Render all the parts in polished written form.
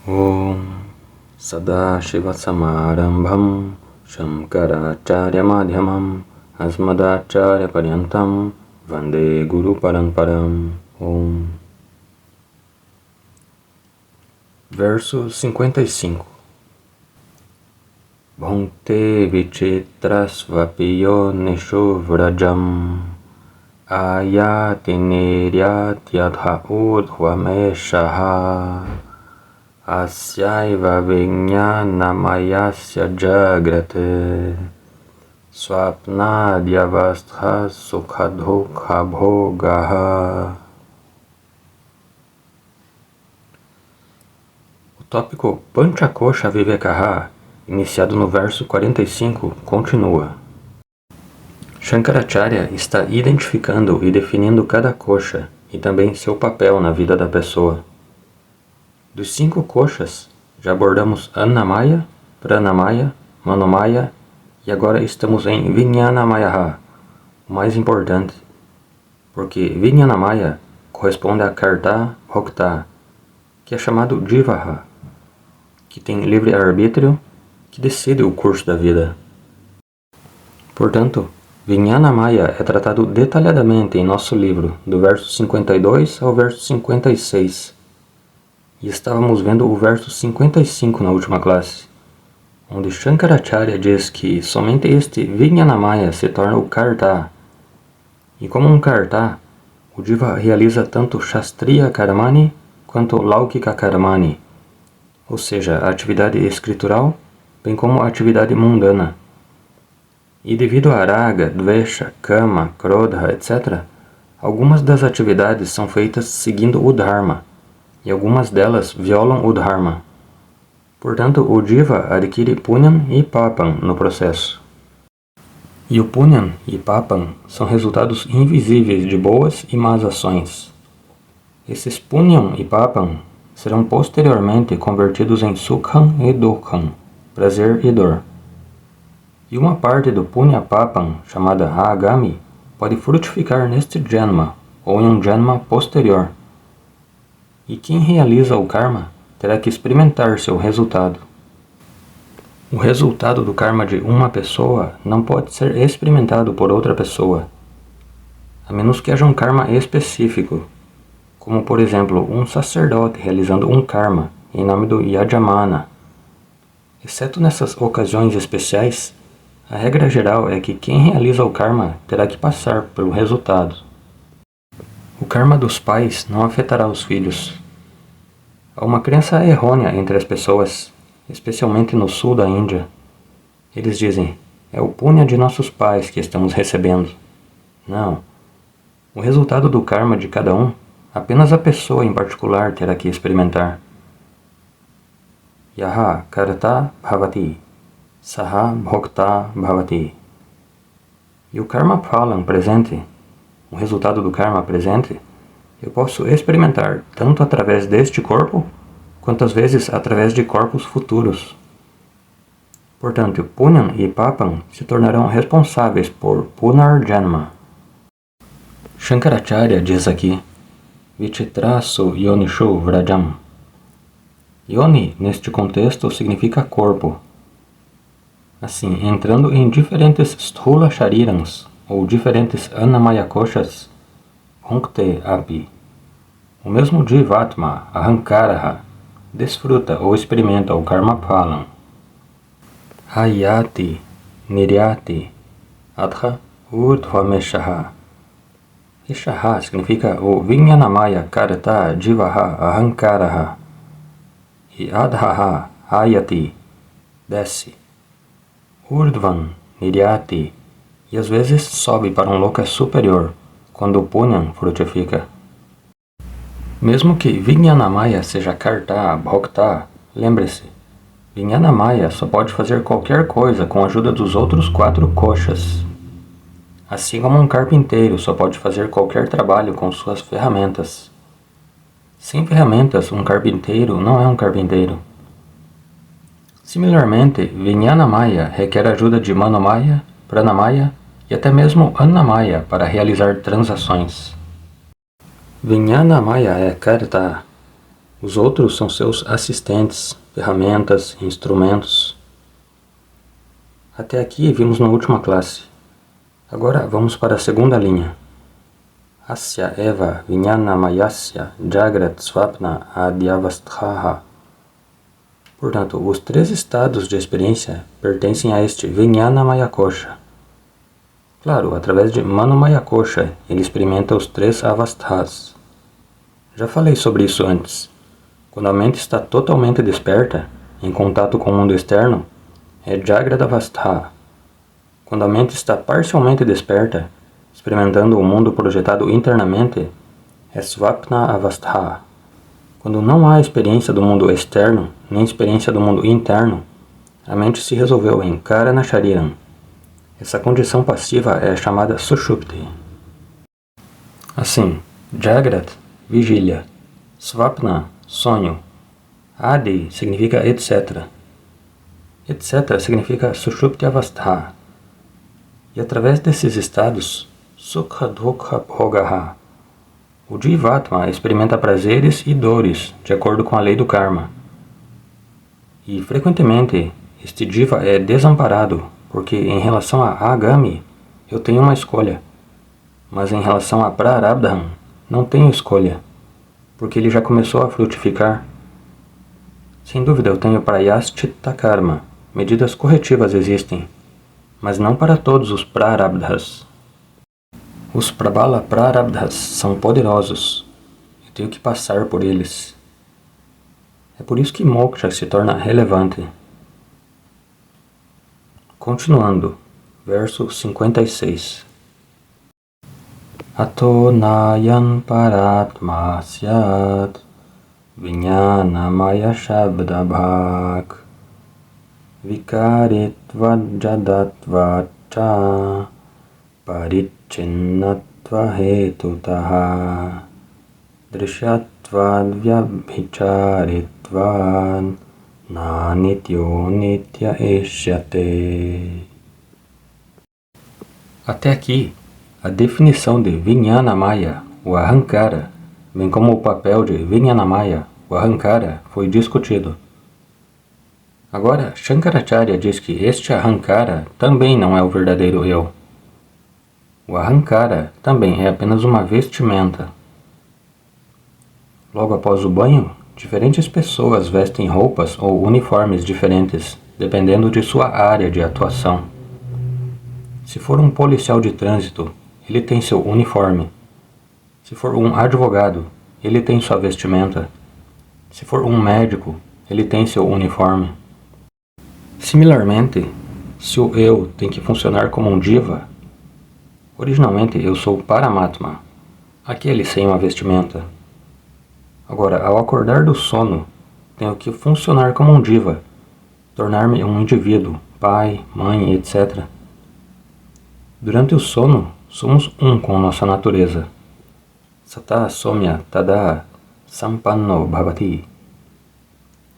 Om Sadashivasamarambham Shankaracharya-madhyamam Asmadacharya-paryantam Vande Guru Paramparam. Om. Verso 55. Bhunte vichitrasvapiyo nishu vrajam Ayati niryatyadha udhvameshaha Asyaiva vijnanamayasya jagrate Swapnadyavastha sukhadukha bhogaha. O tópico Panchakosha Vivekaha, iniciado no verso 45, continua. Shankaracharya está identificando e definindo cada kosha e também seu papel na vida da pessoa. Dos 5 koshas, já abordamos Annamaya, Pranamaya, Manomaya e agora estamos em Vijnanamaya, o mais importante, porque Vijnanamaya corresponde a Karta Bhokta, que é chamado Jivaha, que tem livre-arbítrio, que decide o curso da vida. Portanto, Vijnanamaya é tratado detalhadamente em nosso livro, do verso 52 ao verso 56. E estávamos vendo o verso 55 na última classe, onde Shankaracharya diz que somente este Vijnanamaya se torna o Karta. E como um Karta, o Jiva realiza tanto Shastriya Karmani quanto Laukika Karmani, ou seja, a atividade escritural, bem como a atividade mundana. E devido a Raga, Dvesha, Kama, Krodha, etc., algumas das atividades são feitas seguindo o Dharma, e algumas delas violam o Dharma. Portanto, o Jiva adquire Punyan e Papam no processo. E o Punyan e Papam são resultados invisíveis de boas e más ações. Esses Punyan e Papam serão posteriormente convertidos em Sukham e Dukham, prazer e dor. E uma parte do Punya Papam, chamada Agami, pode frutificar neste Janma, ou em um Janma posterior. E quem realiza o Karma terá que experimentar seu resultado. O resultado do Karma de uma pessoa não pode ser experimentado por outra pessoa, a menos que haja um Karma específico, como por exemplo um sacerdote realizando um Karma em nome do Yajamana. Exceto nessas ocasiões especiais, a regra geral é que quem realiza o Karma terá que passar pelo resultado. O Karma dos pais não afetará os filhos. Há uma crença errônea entre as pessoas, especialmente no sul da Índia. Eles dizem, é o Punya de nossos pais que estamos recebendo. Não. O resultado do Karma de cada um, apenas a pessoa em particular terá que experimentar. Yaha karta bhavati, saha bhokta bhavati. E o Karma Phalam presente, o resultado do Karma presente, eu posso experimentar tanto através deste corpo, quanto às vezes através de corpos futuros. Portanto, Punyan e Papam se tornarão responsáveis por Punarjanma. Shankaracharya diz aqui, Vichitrasu Yonishu Vrajam. Yoni, neste contexto, significa corpo. Assim, entrando em diferentes Sthula Sharirans, ou diferentes Annamaya Koshas, Bhunkte Api. O mesmo Jivatma, Ahankaraha, desfruta ou experimenta o Karma Phalam. Hayati, Niryati, Adha Urdhvameshaha. E Shaha significa o Vijnanamaya Karta Jivaha Ahankaraha. E Adhaha, Hayati, desce. Urdhvan, Niryati, e às vezes sobe para um loka superior, quando o Punyan frutifica. Mesmo que Vijnanamaya seja Karta, Bhokta, lembre-se, Vijnanamaya só pode fazer qualquer coisa com a ajuda dos outros 4 koshas. Assim como um carpinteiro só pode fazer qualquer trabalho com suas ferramentas. Sem ferramentas, um carpinteiro não é um carpinteiro. Similarmente, Vijnanamaya requer a ajuda de Manomaya, Pranamaya e até mesmo Annamaya para realizar transações. Vijnanamaya é Karta, Os outros são seus assistentes, ferramentas, instrumentos. Até aqui vimos na última classe. Agora vamos para a segunda linha. Asya eva vijnanamayasya jagrat swapna adyavasthaha. Portanto, os três estados de experiência pertencem a este Vijnanamaya Kosha. Claro, através de Manomaya Kosha, ele experimenta os três avasthas. Já falei sobre isso antes. Quando a mente está totalmente desperta, em contato com o mundo externo, é Jagradavastha. Quando a mente está parcialmente desperta, experimentando o mundo projetado internamente, é Swapna Avastha. Quando não há experiência do mundo externo, nem experiência do mundo interno, a mente se resolveu em Karana Shariram. Essa condição passiva é chamada Sushupti. Assim, Jagrat, vigília, Swapna, sonho, Adi significa etc. Etc significa Sushupti Avastha. E através desses estados, Sukha Dukha Bhogaha, o Jivatma experimenta prazeres e dores de acordo com a lei do karma. E frequentemente, este Jiva é desamparado, porque em relação a Agami, eu tenho uma escolha. Mas em relação a Prarabdham, não tenho escolha, porque ele já começou a frutificar. Sem dúvida eu tenho Prayaschitta Karma, medidas corretivas existem, mas não para todos os Prarabdhas. Os Prabala Prarabdhas são poderosos, eu tenho que passar por eles. É por isso que Moksha se torna relevante. Continuando, verso 56. Ato nayan paratma syat vijnanamaya shabdabhak vikaritvad jadatvad cha parichinnatva hetutaha drishyatvad vyabhicharitvad na nityo nitya eshyate. Até aqui, a definição de Vijnanamaya, o Ahankara, bem como o papel de Vijnanamaya, o Ahankara, foi discutido. Agora, Shankaracharya diz que este Ahankara também não é o verdadeiro eu. O Ahankara também é apenas uma vestimenta. Logo após o banho, diferentes pessoas vestem roupas ou uniformes diferentes, dependendo de sua área de atuação. Se for um policial de trânsito, ele tem seu uniforme. Se for um advogado, ele tem sua vestimenta. Se for um médico, ele tem seu uniforme. Similarmente, se o eu tem que funcionar como um diva, originalmente eu sou Paramatma, aquele sem uma vestimenta. Agora, ao acordar do sono, tenho que funcionar como um diva, tornar-me um indivíduo, pai, mãe, etc. Durante o sono, somos um com nossa natureza. Sata somya tada sampanno bhavati.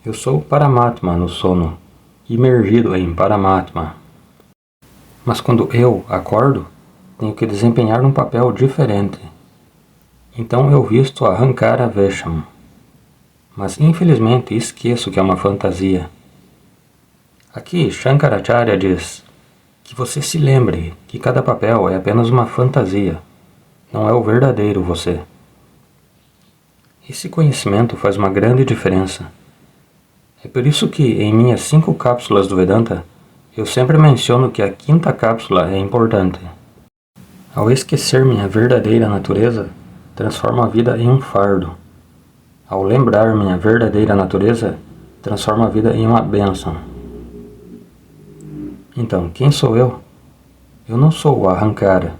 Eu sou Paramatma no sono, imergido em Paramatma. Mas quando eu acordo, tenho que desempenhar um papel diferente. Então eu visto a Ahankara Vesham. Mas infelizmente esqueço que é uma fantasia. Aqui Shankaracharya diz que você se lembre que cada papel é apenas uma fantasia, não é o verdadeiro você. Esse conhecimento faz uma grande diferença. É por isso que em minhas 5 cápsulas do Vedanta, eu sempre menciono que a 5ª cápsula é importante. Ao esquecer minha verdadeira natureza, transformo a vida em um fardo. Ao lembrar minha verdadeira natureza, transformo a vida em uma bênção. Então, quem sou eu? Eu não sou o Ahankara.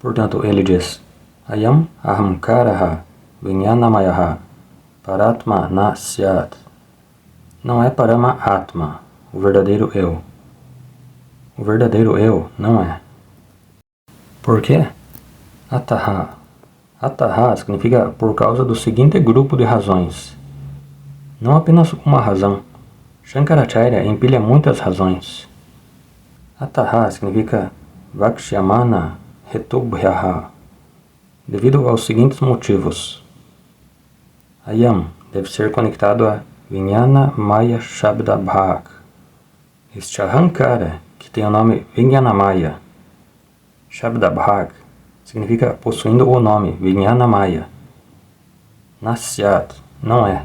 Portanto, ele diz, Ayam Ahamkaraha Vijnanamayaha Paratma na Syat. Não é Parama Atma, o verdadeiro eu. O verdadeiro eu não é. Por quê? Ataha. Ataha significa por causa do seguinte grupo de razões. Não apenas uma razão. Shankaracharya empilha muitas razões. Ataha significa Vakshyamana Hetubhyaha, devido aos seguintes motivos. Ayam, deve ser conectado a Vijnana Maya Shabda Bhag. Este Ahankara, que tem o nome Vijnana Maya Shabda Bhag, significa possuindo o nome Vijnana Maya. Nasyat, não é.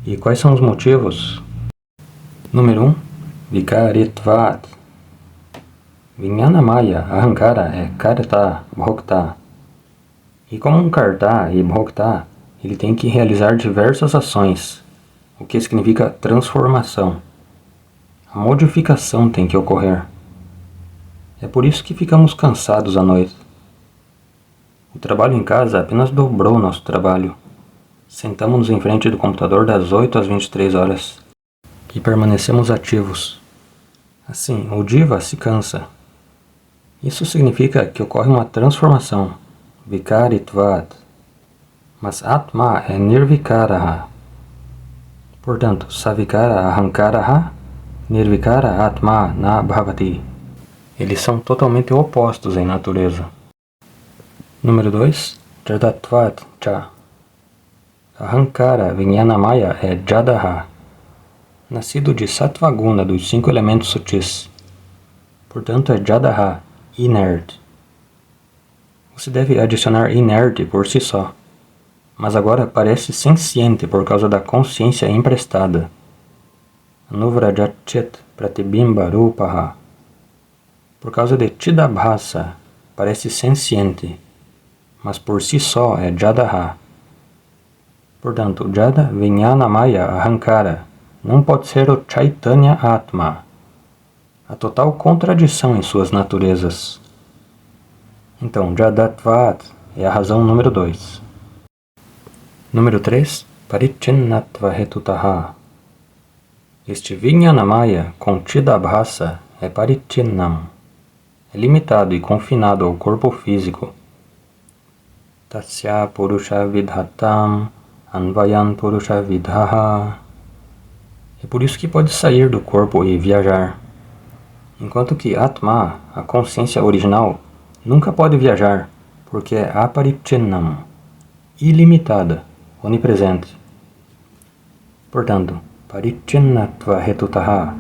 E quais são os motivos? Número 1. Vikaritvat. Vijnana Maya, Ahankara, é Karta, Bhokta. E como um Karta e Bhokta, ele tem que realizar diversas ações, o que significa transformação. A modificação tem que ocorrer. É por isso que ficamos cansados à noite. O trabalho em casa apenas dobrou nosso trabalho. Sentamos-nos em frente do computador das 8 às 23 horas e permanecemos ativos. Assim, o Jiva se cansa. Isso significa que ocorre uma transformação, Vikaritvat. Mas Atma é Nirvikaraha. Portanto, Savikara Ahankaraha, Nirvikara Atma na Bhavati. Eles são totalmente opostos em natureza. Número 2. Jadatvat Cha. Ahankara Vijnana Maya é Jadaha, nascido de Sattvaguna dos 5 elementos sutis. Portanto, é Jadaha, inerte. Você deve adicionar inerte por si só, mas agora parece senciente por causa da consciência emprestada. Anuvrajachet Pratibimba Rupaha. Por causa de Chidabhasa, parece senciente, mas por si só é Jadaha. Portanto, Jada Vijnana Maya Ahankara não pode ser o Chaitanya Atma, a total contradição em suas naturezas. Então, Jadatvat é a razão número 2. Número 3. Parichinnatva Hetutaha. Este Vijnana Maya com Chidabhasa é Parichinnam, é limitado e confinado ao corpo físico. Tasya Purusha Vidhatam Anvayan Purusha Vidhaha. É por isso que pode sair do corpo e viajar. Enquanto que Atma, a consciência original, nunca pode viajar, porque é Aparichinnam, ilimitada, onipresente. Portanto, Parichinnatva Hetutaha,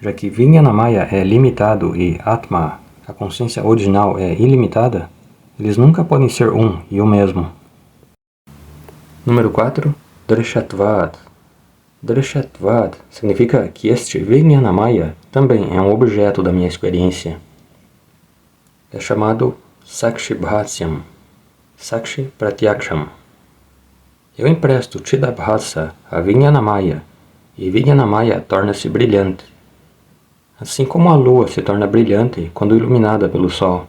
já que Vijnana Maya é limitado e Atma, a consciência original, é ilimitada, eles nunca podem ser um e o mesmo. Número 4. Drishatvad. Drishatvad significa que este Vijnana Maya também é um objeto da minha experiência. É chamado Sakshi Bhasyam, Sakshi Pratyaksham. Eu empresto Chidabhasa a Vijnana Maya, e Vijnana Maya torna-se brilhante, assim como a lua se torna brilhante quando iluminada pelo sol.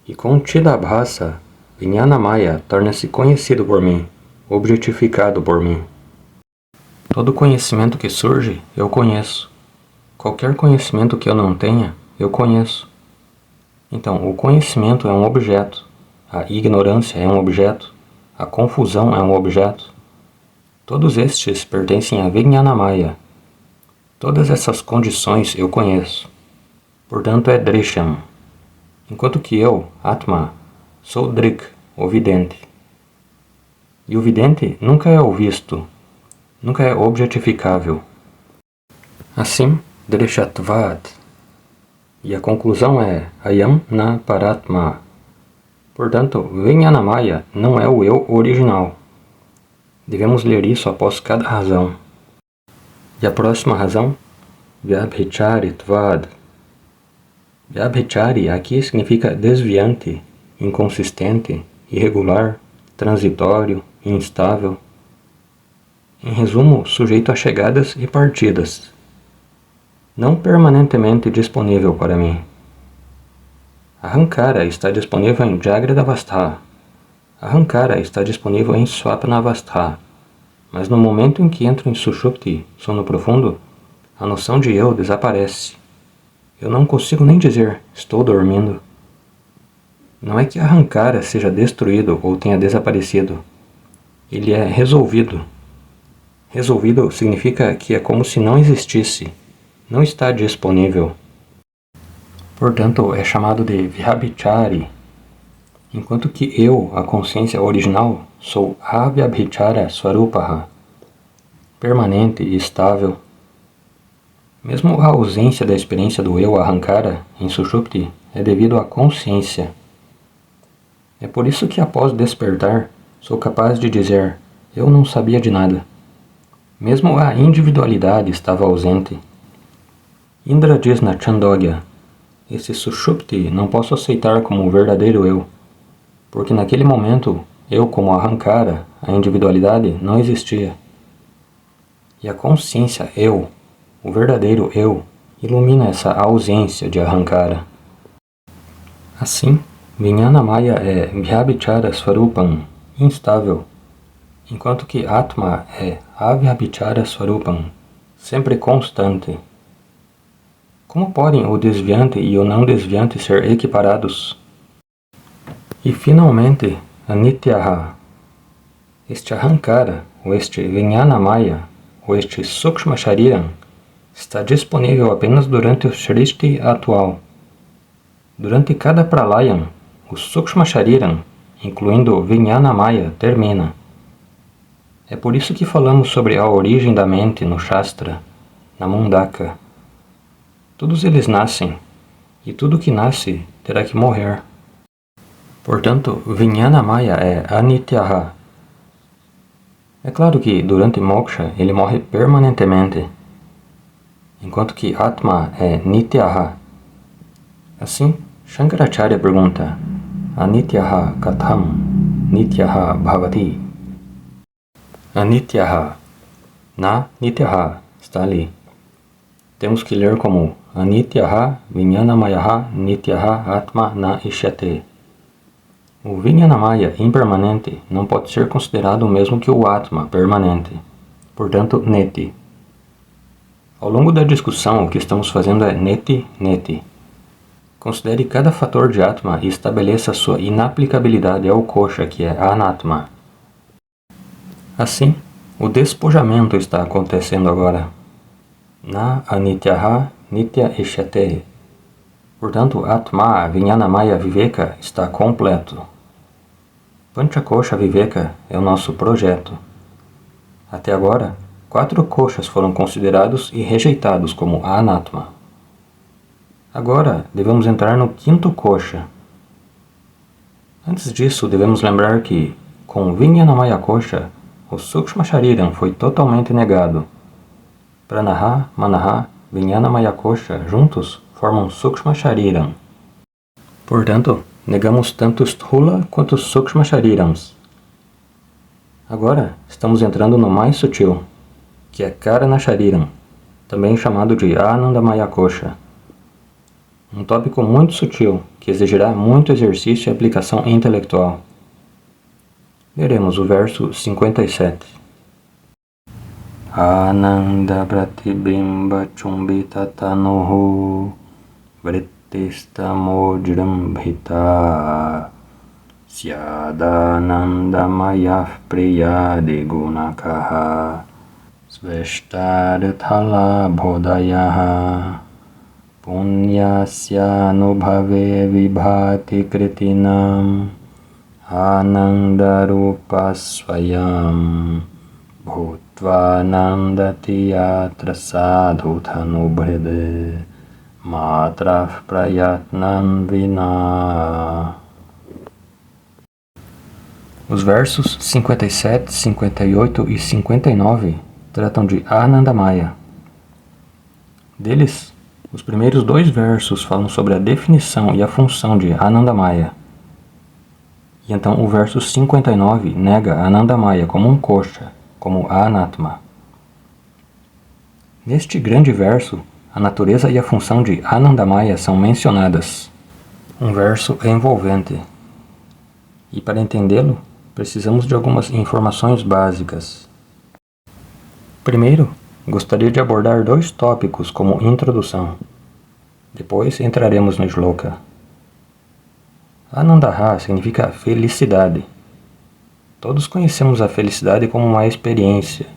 E com Chidabhasa, Vijnana Maya torna-se conhecido por mim, objetificado por mim. Todo conhecimento que surge, eu conheço. Qualquer conhecimento que eu não tenha, eu conheço. Então, o conhecimento é um objeto, a ignorância é um objeto, a confusão é um objeto. Todos estes pertencem a Vijnana Maya. Todas essas condições eu conheço. Portanto, é Drishyam. Enquanto que eu, Atma, sou Drik, o vidente. E o vidente nunca é o visto, nunca é objetificável. Assim, Drishatvat. E a conclusão é Ayam na Paratma. Portanto, Vijnana Maya não é o eu original. Devemos ler isso após cada razão. E a próxima razão? Vyabhicharitvad. Vyabhichari aqui significa desviante, inconsistente, irregular, transitório, instável. Em resumo, sujeito a chegadas e partidas. Não permanentemente disponível para mim. Ahankara está disponível em Jagradavastha. Ahankara está disponível em Swapnavastha. Mas no momento em que entro em Sushupti, sono profundo, a noção de eu desaparece. Eu não consigo nem dizer, estou dormindo. Não é que Ahankara seja destruído ou tenha desaparecido. Ele é resolvido. Resolvido significa que é como se não existisse, não está disponível. Portanto, é chamado de Vyabhichari. enquanto que eu, a consciência original, sou Avyabhichara Swarupaha, permanente e estável. Mesmo a ausência da experiência do eu Ahankara em Sushupti é devido à consciência. É por isso que após despertar, sou capaz de dizer, eu não sabia de nada. Mesmo a individualidade estava ausente. Indra diz na Chandogya, esse Sushupti não posso aceitar como o verdadeiro eu, porque naquele momento, eu como Ahankara, a individualidade, não existia. E a consciência eu, o verdadeiro eu, ilumina essa ausência de Ahankara. Assim, Vijnana Maya é Vyabhichara Swarupam, instável, enquanto que Atma é Avyabhichara Swarupam, sempre constante. Como podem o desviante e o não desviante ser equiparados? E finalmente, Anityaha. Este Ahankara, ou este Vijnana Maya, ou este Sukshma Shariram, está disponível apenas durante o Srishti atual. Durante cada Pralayam, o Sukshma Shariram, incluindo o Vijnana Maya, termina. É por isso que falamos sobre a origem da mente no Shastra, na Mundaka. Todos eles nascem, e tudo que nasce terá que morrer. Portanto, Vijnana Maya é Anityaha. É claro que, durante Moksha, ele morre permanentemente, enquanto que Atma é Nityaha. Assim, Shankaracharya pergunta, Anityaha Katham Nityaha Bhavati? Anityaha, na Nityaha, está ali. Temos que ler como Anityaha Vijnanamayaha Nityaha Atma na Ishyate. O Vijnanamaya impermanente não pode ser considerado o mesmo que o Atma permanente, portanto, Neti. Ao longo da discussão, o que estamos fazendo é Neti. Considere cada fator de Atma e estabeleça sua inaplicabilidade ao Kosha, que é Anatma. Assim, o despojamento está acontecendo agora. Na Anityaha Nitya Ishyate. Portanto, Atma Vijnanamaya Viveka está completo. Panchakosha Viveka é o nosso projeto. Até agora, 4 koshas foram considerados e rejeitados como Anatma. Agora, devemos entrar no 5º kosha. Antes disso, devemos lembrar que, com Vijnanamaya Kosha, o Sukshma Shariram foi totalmente negado. Pranaha, Manaha, Vijnanamaya Kosha juntos formam Sukshma Shariram. Portanto, negamos tanto Sthula quanto Sukshma Sharirams. Agora, estamos entrando no mais sutil, que é Karana Shariram, também chamado de Anandamaya Kosha. Um tópico muito sutil, que exigirá muito exercício e aplicação intelectual. Leremos o verso 57. Ananda Pratibimba Chumbita Tanoho Vrittista Syādanandamaya Priyade Gunakaha Sveshtarithala Bodhayaha Punyasya Nubhave Vibhati Kritinam Anandarupa Swayam Bhutvanandati Yatra Sadhu Thanubrede Matraf Prayatnan Vina. Os versos 57, 58 e 59 tratam de Anandamaya. Deles, os primeiros 2 versos falam sobre a definição e a função de Anandamaya. E então o verso 59 nega Anandamaya como um kosha, como Anatma. Neste grande verso, a natureza e a função de Anandamaya são mencionadas. Um verso envolvente. E para entendê-lo, precisamos de algumas informações básicas. Primeiro, gostaria de abordar 2 tópicos como introdução. Depois entraremos no shloka. Anandaha significa felicidade. Todos conhecemos a felicidade como uma experiência.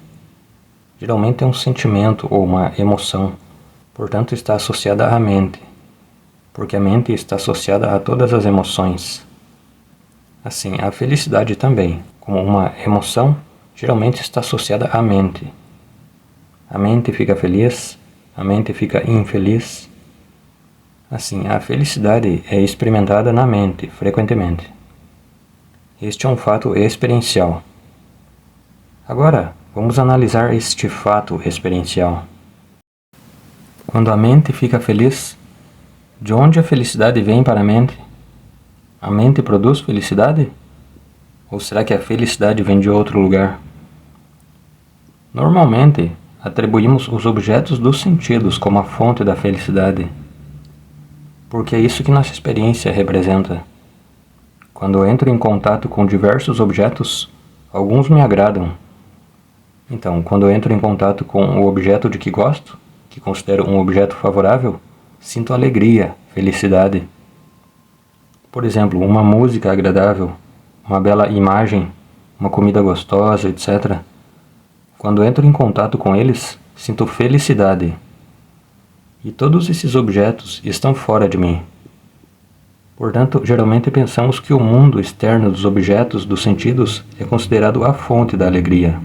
Geralmente é um sentimento ou uma emoção. Portanto, está associada à mente, porque a mente está associada a todas as emoções. Assim, a felicidade também, como uma emoção, geralmente está associada à mente. A mente fica feliz, a mente fica infeliz. Assim, a felicidade é experimentada na mente, frequentemente. Este é um fato experiencial. Agora, vamos analisar este fato experiencial. Quando a mente fica feliz, de onde a felicidade vem para a mente? A mente produz felicidade? Ou será que a felicidade vem de outro lugar? Normalmente, atribuímos os objetos dos sentidos como a fonte da felicidade, porque é isso que nossa experiência representa. Quando eu entro em contato com diversos objetos, alguns me agradam. Então, quando eu entro em contato com o objeto de que gosto, que considero um objeto favorável, sinto alegria, felicidade. Por exemplo, uma música agradável, uma bela imagem, uma comida gostosa, etc. Quando entro em contato com eles, sinto felicidade. E todos esses objetos estão fora de mim. Portanto, geralmente pensamos que o mundo externo dos objetos dos sentidos é considerado a fonte da alegria.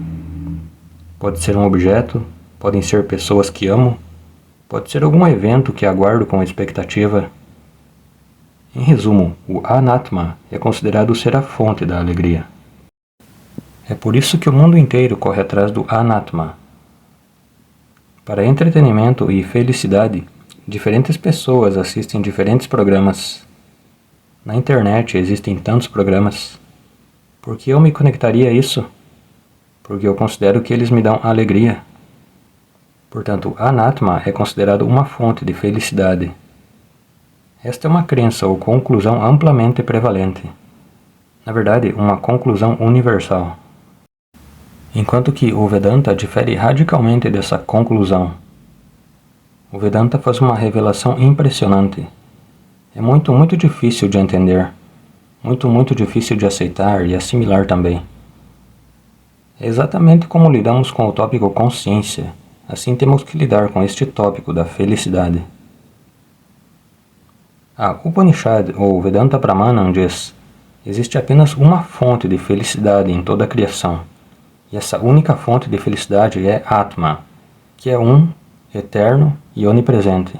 Pode ser um objeto, podem ser pessoas que amo, pode ser algum evento que aguardo com expectativa. Em resumo, o Anatma é considerado ser a fonte da alegria. É por isso que o mundo inteiro corre atrás do Anatma. Para entretenimento e felicidade, diferentes pessoas assistem diferentes programas. Na internet existem tantos programas. Por que eu me conectaria a isso? Porque eu considero que eles me dão alegria. Portanto, Anatma é considerado uma fonte de felicidade. Esta é uma crença ou conclusão amplamente prevalente. Na verdade, uma conclusão universal. Enquanto que o Vedanta difere radicalmente dessa conclusão. O Vedanta faz uma revelação impressionante. É muito difícil de entender. Muito difícil de aceitar e assimilar também. É exatamente como lidamos com o tópico consciência, assim temos que lidar com este tópico da felicidade. A Upanishad, ou Vedanta Pramanam, diz: existe apenas uma fonte de felicidade em toda a criação, e essa única fonte de felicidade é Atma, que é um, eterno e onipresente.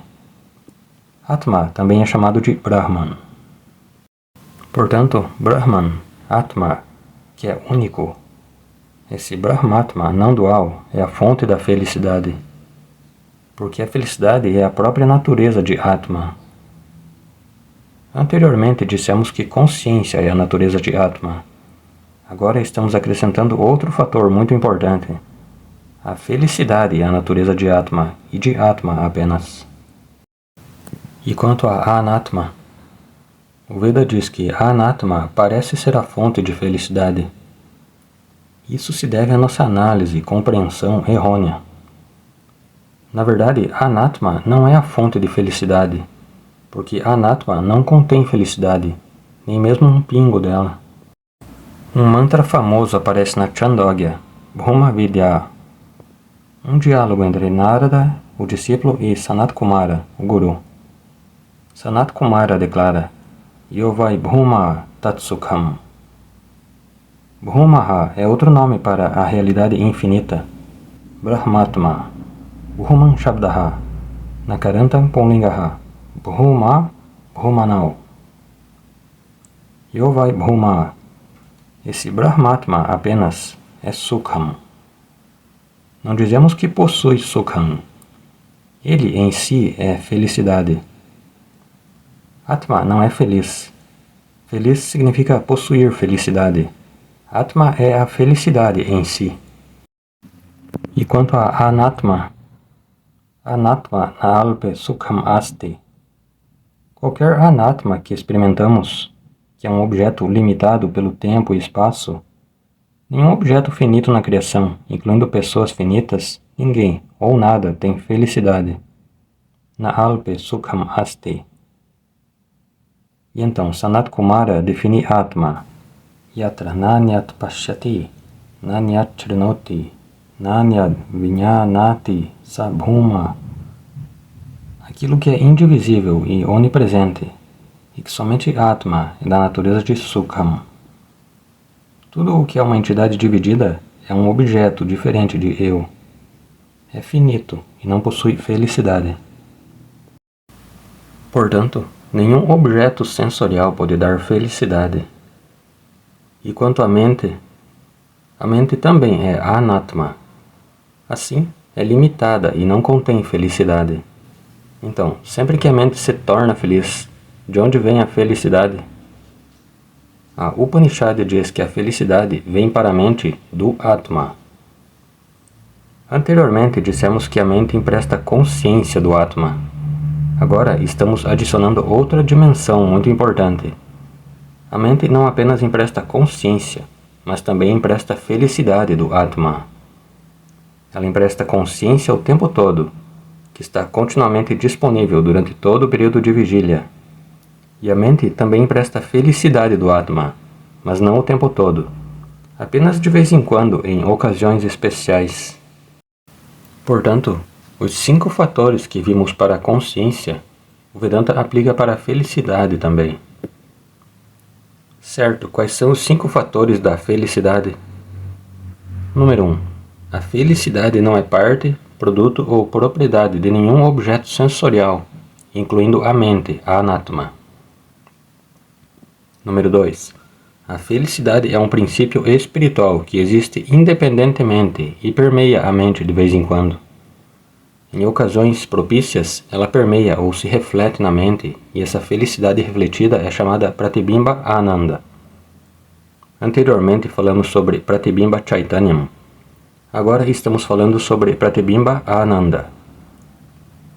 Atma também é chamado de Brahman. Portanto, Brahman, Atma, que é único, esse Brahmatma não dual é a fonte da felicidade, porque a felicidade é a própria natureza de Atma. Anteriormente dissemos que consciência é a natureza de Atma. Agora estamos acrescentando outro fator muito importante. A felicidade é a natureza de Atma e de Atma apenas. E quanto a Anatma, o Veda diz que a Anatma parece ser a fonte de felicidade. Isso se deve à nossa análise e compreensão errônea. Na verdade, a Anatma não é a fonte de felicidade, porque a Anatma não contém felicidade, nem mesmo um pingo dela. Um mantra famoso aparece na Chandogya, Brahma Vidya, um diálogo entre Narada, o discípulo, e Sanat Kumara, o guru. Sanat Kumara declara: Yovai Brahma Tatsukham. Brahmaha é outro nome para a realidade infinita, Brahmatma, Brahman Shabdaha, Nakarantam Pumlingaha, Brahma, Brahmanau. Yovai Brahma. Esse Brahmatma apenas é Sukham. Não dizemos que possui Sukham. Ele em si é felicidade. Atma não é feliz. Feliz significa possuir felicidade. Atma é a felicidade em si. E quanto a Anatma, Anatma na alpe Sukham asti. Qualquer Anatma que experimentamos, que é um objeto limitado pelo tempo e espaço, nenhum objeto finito na criação, incluindo pessoas finitas, ninguém ou nada tem felicidade. Na alpe Sukham asti. E então, Sanat Kumara define Atma. Yatra nanyat pashyati, nanyat chrinoti, nanyat vinyanati sabhuma. Aquilo que é indivisível e onipresente, e que somente Atma é da natureza de Sukham. Tudo o que é uma entidade dividida é um objeto diferente de eu. É finito e não possui felicidade. Portanto, nenhum objeto sensorial pode dar felicidade. E quanto à mente, a mente também é anatma. Assim, é limitada e não contém felicidade. Então, sempre que a mente se torna feliz, de onde vem a felicidade? A Upanishad diz que a felicidade vem para a mente do Atma. Anteriormente dissemos que a mente empresta consciência do Atma. Agora estamos adicionando outra dimensão muito importante. A mente não apenas empresta consciência, mas também empresta felicidade do Atma. Ela empresta consciência o tempo todo, que está continuamente disponível durante todo o período de vigília. E a mente também empresta felicidade do Atma, mas não o tempo todo, apenas de vez em quando, em ocasiões especiais. Portanto, os 5 fatores que vimos para a consciência, o Vedanta aplica para a felicidade também. Certo, quais são os 5 fatores da felicidade? Número 1. A felicidade não é parte, produto ou propriedade de nenhum objeto sensorial, incluindo a mente, a anatma. Número 2. A felicidade é um princípio espiritual que existe independentemente e permeia a mente de vez em quando. Em ocasiões propícias, ela permeia ou se reflete na mente, e essa felicidade refletida é chamada Pratibimba Ananda. Anteriormente falamos sobre Pratibimba Chaitanyam. Agora estamos falando sobre Pratibimba Ananda.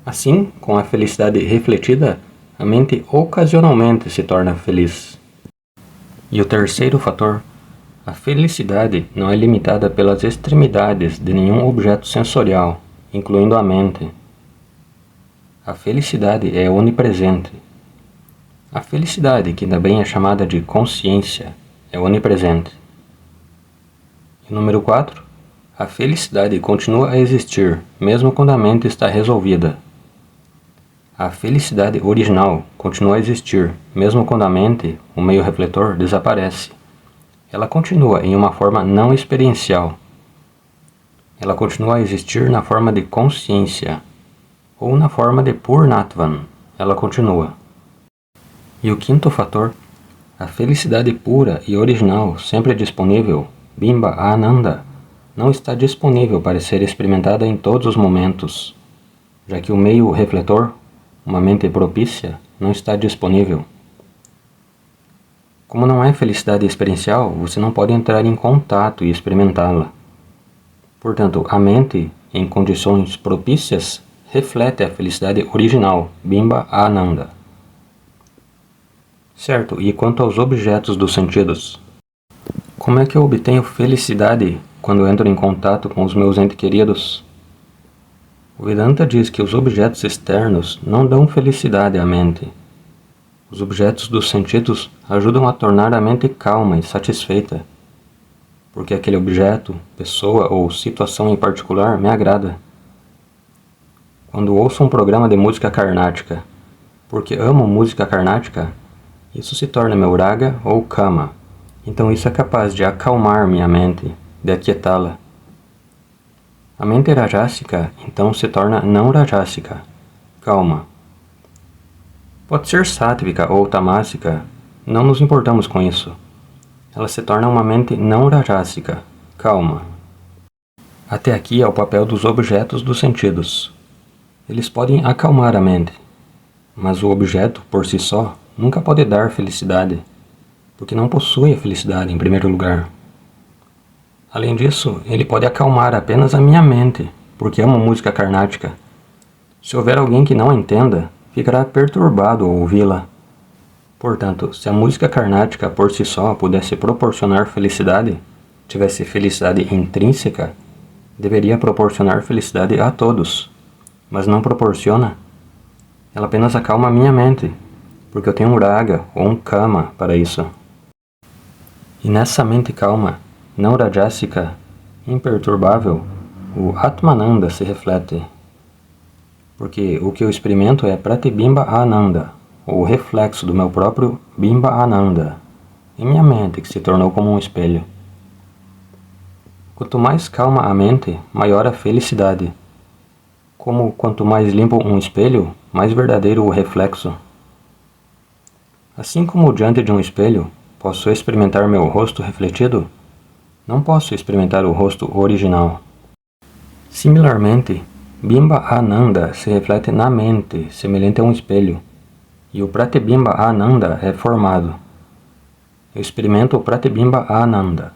Assim, com a felicidade refletida, a mente ocasionalmente se torna feliz. E o terceiro fator, a felicidade não é limitada pelas extremidades de nenhum objeto sensorial, incluindo a mente. A felicidade é onipresente. A felicidade, que também é chamada de consciência, é onipresente. E número 4, a felicidade continua a existir, mesmo quando a mente está resolvida. A felicidade original continua a existir, mesmo quando a mente, o meio refletor, desaparece. Ela continua em uma forma não experiencial. Ela continua a existir na forma de consciência, ou na forma de Purnatvan. Ela continua. E o quinto fator, a felicidade pura e original, sempre disponível, Bimba Ananda, não está disponível para ser experimentada em todos os momentos, já que o meio refletor, uma mente propícia, não está disponível. Como não é felicidade experiencial, você não pode entrar em contato e experimentá-la. Portanto, a mente, em condições propícias, reflete a felicidade original, Bimba Ananda. Certo, e quanto aos objetos dos sentidos? Como é que eu obtenho felicidade quando entro em contato com os meus entes queridos? O Vedanta diz que os objetos externos não dão felicidade à mente. Os objetos dos sentidos ajudam a tornar a mente calma e satisfeita, porque aquele objeto, pessoa ou situação em particular me agrada. Quando ouço um programa de música carnática, porque amo música carnática, isso se torna meu raga ou kama. Então isso é capaz de acalmar minha mente, de aquietá-la. A mente rajásica, então, se torna não rajásica, calma. Pode ser sátvica ou tamásica, não nos importamos com isso. Ela se torna uma mente não rajásica, calma. Até aqui é o papel dos objetos dos sentidos. Eles podem acalmar a mente, mas o objeto, por si só, nunca pode dar felicidade, porque não possui a felicidade em primeiro lugar. Além disso, ele pode acalmar apenas a minha mente, porque amo música carnática. Se houver alguém que não a entenda, ficará perturbado ao ouvi-la. Portanto, se a música carnática por si só pudesse proporcionar felicidade, tivesse felicidade intrínseca, deveria proporcionar felicidade a todos, mas não proporciona. Ela apenas acalma a minha mente, porque eu tenho um raga ou um kama para isso. E nessa mente calma, não rajásica, imperturbável, o Atmananda se reflete. Porque o que eu experimento é Pratibimba Ananda, o reflexo do meu próprio Bimba Ananda, em minha mente que se tornou como um espelho. Quanto mais calma a mente, maior a felicidade. Como quanto mais limpo um espelho, mais verdadeiro o reflexo. Assim como diante de um espelho, posso experimentar meu rosto refletido, não posso experimentar o rosto original. Similarmente, Bimba Ananda se reflete na mente, semelhante a um espelho, e o Pratibimba Ananda é formado. Eu experimento o Pratibimba Ananda.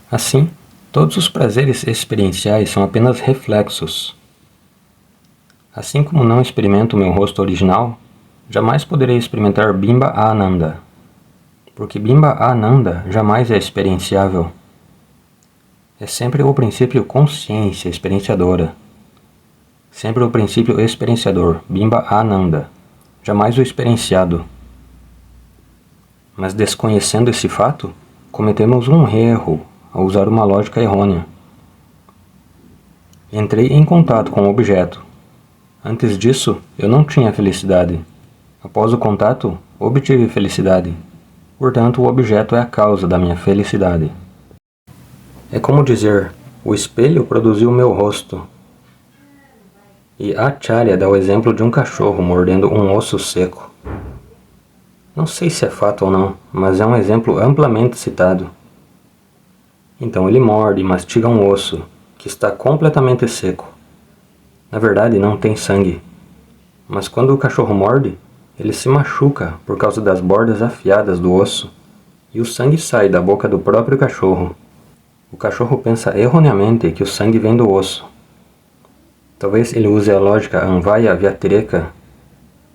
Assim, todos os prazeres experienciais são apenas reflexos. Assim como não experimento meu rosto original, jamais poderei experimentar Bimba Ananda, porque Bimba Ananda jamais é experienciável. É sempre o princípio consciência experienciadora. Sempre o princípio experienciador, Bimba Ananda, jamais o experienciado. Mas desconhecendo esse fato, cometemos um erro ao usar uma lógica errônea. Entrei em contato com o objeto. Antes disso, eu não tinha felicidade. Após o contato, obtive felicidade. Portanto, o objeto é a causa da minha felicidade. É como dizer, o espelho produziu meu rosto. E Acharya dá o exemplo de um cachorro mordendo um osso seco. Não sei se é fato ou não, mas é um exemplo amplamente citado. Então ele morde e mastiga um osso, que está completamente seco. Na verdade, não tem sangue. Mas quando o cachorro morde, ele se machuca por causa das bordas afiadas do osso, e o sangue sai da boca do próprio cachorro. O cachorro pensa erroneamente que o sangue vem do osso. Talvez ele use a lógica Anvaya Vyatireka.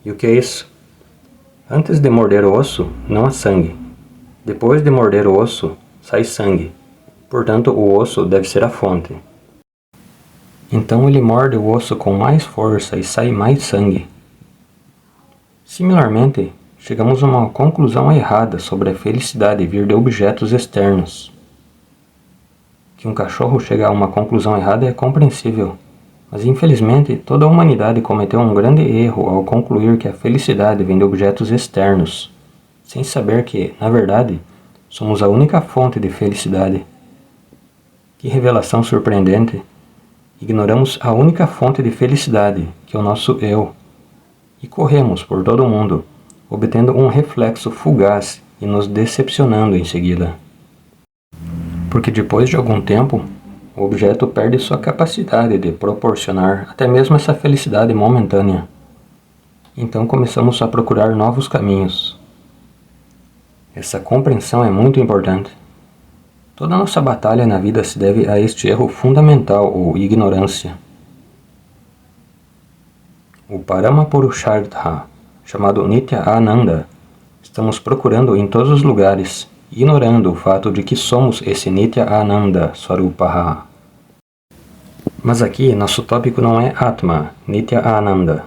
E o que é isso? Antes de morder o osso, não há sangue. Depois de morder o osso, sai sangue. Portanto, o osso deve ser a fonte. Então ele morde o osso com mais força e sai mais sangue. Similarmente, chegamos a uma conclusão errada sobre a felicidade vir de objetos externos. Que um cachorro chega a uma conclusão errada é compreensível, mas infelizmente toda a humanidade cometeu um grande erro ao concluir que a felicidade vem de objetos externos, sem saber que, na verdade, somos a única fonte de felicidade. Que revelação surpreendente! Ignoramos a única fonte de felicidade, que é o nosso eu, e corremos por todo o mundo, obtendo um reflexo fugaz e nos decepcionando em seguida. Porque depois de algum tempo, o objeto perde sua capacidade de proporcionar até mesmo essa felicidade momentânea. Então começamos a procurar novos caminhos. Essa compreensão é muito importante. Toda nossa batalha na vida se deve a este erro fundamental ou ignorância. O Paramapurushartha, chamado Nitya Ananda, estamos procurando em todos os lugares, ignorando o fato de que somos esse Nitya Ananda Swarupaha. Mas aqui nosso tópico não é Atma, Nitya Ananda.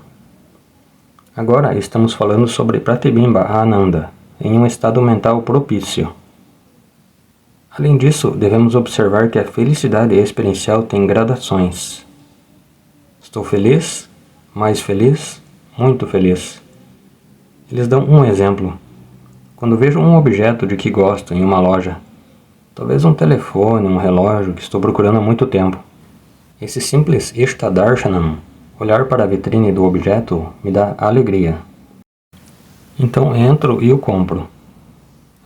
Agora estamos falando sobre Pratibimba Ananda, em um estado mental propício. Além disso, devemos observar que a felicidade experiencial tem gradações. Estou feliz, mais feliz, muito feliz. Eles dão um exemplo. Quando vejo um objeto de que gosto em uma loja, talvez um telefone, um relógio que estou procurando há muito tempo, esse simples Ishtadarshanam, olhar para a vitrine do objeto, me dá alegria. Então entro e o compro.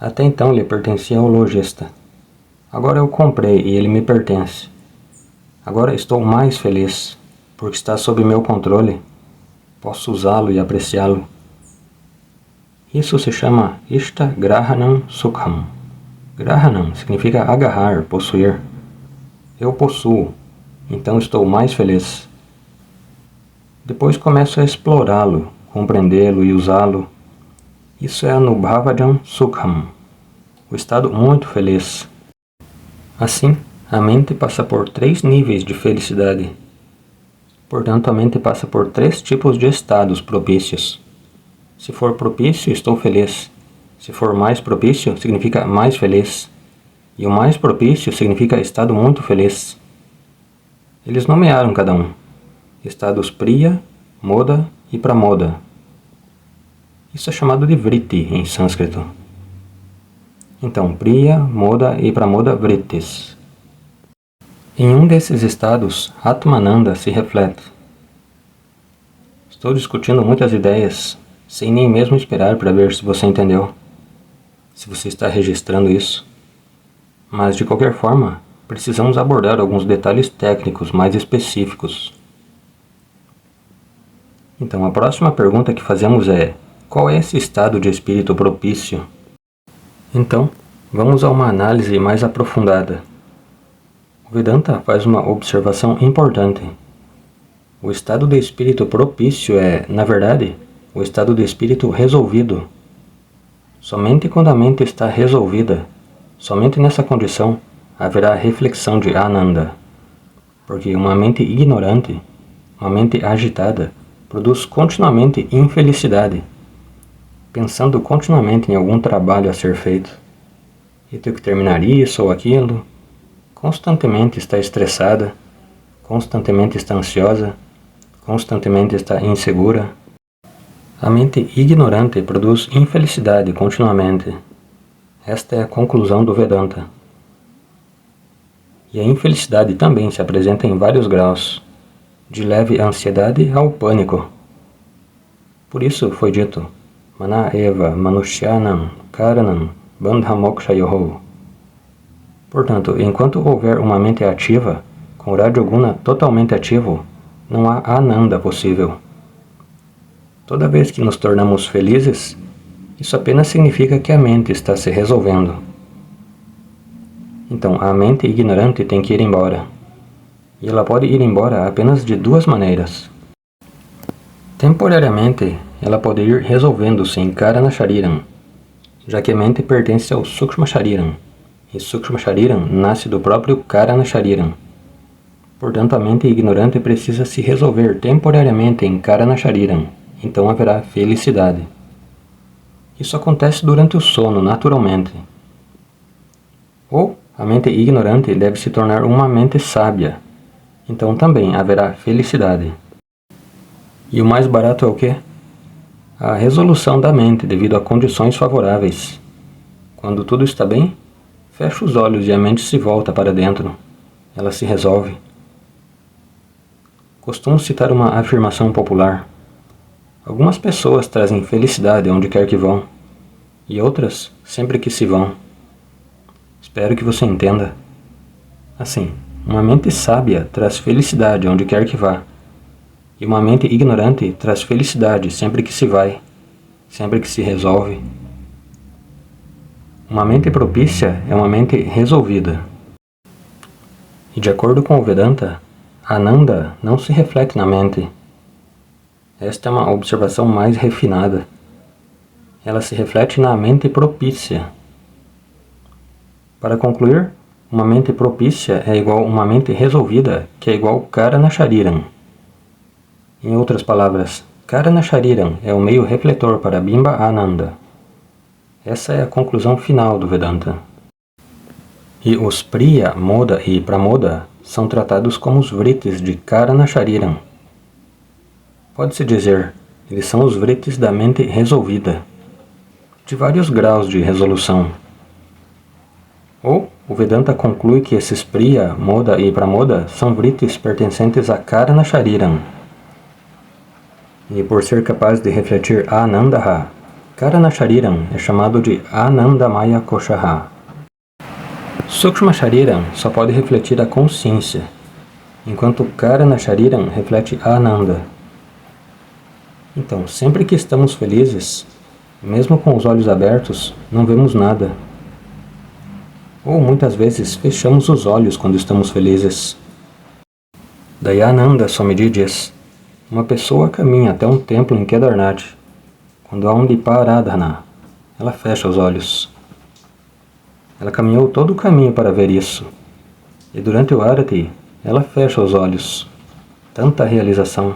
Até então ele pertencia ao lojista. Agora eu comprei e ele me pertence. Agora estou mais feliz, porque está sob meu controle. Posso usá-lo e apreciá-lo. Isso se chama Ishta Grahanam Sukham. Grahanam significa agarrar, possuir. Eu possuo, então estou mais feliz. Depois começo a explorá-lo, compreendê-lo e usá-lo. Isso é Anubhavajam Sukham, o estado muito feliz. Assim, a mente passa por 3 níveis de felicidade. Portanto, a mente passa por 3 tipos de estados propícios. Se for propício, estou feliz. Se for mais propício, significa mais feliz. E o mais propício significa estado muito feliz. Eles nomearam cada um. Estados Priya, Moda e Pramoda. Isso é chamado de Vritti em sânscrito. Então, Priya, Moda e Pramoda Vrittis. Em um desses estados, Atmananda se reflete. Estou discutindo muitas ideias, sem nem mesmo esperar para ver se você entendeu, se você está registrando isso. Mas, de qualquer forma, precisamos abordar alguns detalhes técnicos mais específicos. Então, a próxima pergunta que fazemos é: qual é esse estado de espírito propício? Então, vamos a uma análise mais aprofundada. O Vedanta faz uma observação importante. O estado de espírito propício é, na verdade, o estado de espírito resolvido. Somente quando a mente está resolvida, somente nessa condição, haverá reflexão de Ananda. Porque uma mente ignorante, uma mente agitada, produz continuamente infelicidade, pensando continuamente em algum trabalho a ser feito. E tenho que terminar isso ou aquilo. Constantemente está estressada, constantemente está ansiosa, constantemente está insegura. A mente ignorante produz infelicidade continuamente. Esta é a conclusão do Vedanta. E a infelicidade também se apresenta em vários graus, de leve ansiedade ao pânico. Por isso foi dito: Mana eva manushyanam karanam bandha mokshayoho. Portanto, enquanto houver uma mente ativa, com Rajoguna totalmente ativo, não há Ananda possível. Toda vez que nos tornamos felizes, isso apenas significa que a mente está se resolvendo. Então, a mente ignorante tem que ir embora. E ela pode ir embora apenas de duas maneiras. Temporariamente, ela pode ir resolvendo-se em Karana Shariram, já que a mente pertence ao Sukshma Shariram, e Sukshma Shariram nasce do próprio Karana Shariram. Portanto, a mente ignorante precisa se resolver temporariamente em Karana Shariram, então haverá felicidade. Isso acontece durante o sono, naturalmente. Ou a mente ignorante deve se tornar uma mente sábia, então também haverá felicidade. E o mais barato é o quê? A resolução da mente devido a condições favoráveis. Quando tudo está bem, fecha os olhos e a mente se volta para dentro. Ela se resolve. Costumo citar uma afirmação popular. Algumas pessoas trazem felicidade onde quer que vão, e outras sempre que se vão. Espero que você entenda. Assim, uma mente sábia traz felicidade onde quer que vá, e uma mente ignorante traz felicidade sempre que se vai, sempre que se resolve. Uma mente propícia é uma mente resolvida. E de acordo com o Vedanta, Ananda não se reflete na mente. Esta é uma observação mais refinada. Ela se reflete na mente propícia. Para concluir, uma mente propícia é igual a uma mente resolvida, que é igual Karana Shariram. Em outras palavras, Karana Shariram é o meio refletor para Bimba Ananda. Essa é a conclusão final do Vedanta. E os Priya, Moda e Pramoda são tratados como os vritis de Karana Shariram. Pode-se dizer, eles são os vritis da mente resolvida, de vários graus de resolução. Ou o Vedanta conclui que esses Priya, Moda e Pramoda são vritis pertencentes a Karana Shariram. E por ser capaz de refletir Anandaha, Karana Shariram é chamado de Anandamaya Koshaha. Sukshma Shariram só pode refletir a consciência, enquanto Karana Shariram reflete Ananda. Então, sempre que estamos felizes, mesmo com os olhos abertos, não vemos nada. Ou muitas vezes fechamos os olhos quando estamos felizes. Dayananda Swamiji diz: uma pessoa caminha até um templo em Kedarnath. Quando há um Diparadhana, ela fecha os olhos. Ela caminhou todo o caminho para ver isso. E durante o Arati, ela fecha os olhos. Tanta realização.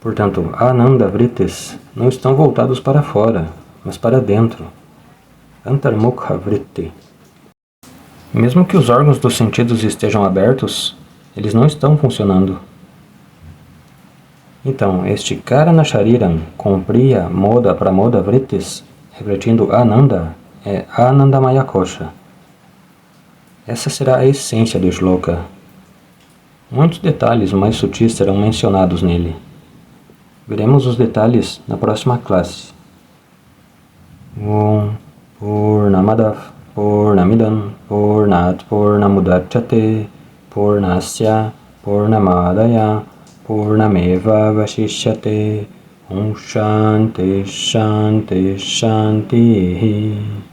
Portanto, Ananda Vritis não estão voltados para fora, mas para dentro. Antarmukha Vritti. Mesmo que os órgãos dos sentidos estejam abertos, eles não estão funcionando. Então, este Karana Shariram com Priya, Moda, Pramoda Vrittis, refletindo Ananda, é Anandamaya Kosha. Essa será a essência do shloka. Muitos detalhes mais sutis serão mencionados nele. Veremos os detalhes na próxima classe. Om Purnamadav Purnamidam Purnat Purnamudachyate Purnasya Purnamadaya Purnameva Vashishyate Om Shanti Shanti Shanti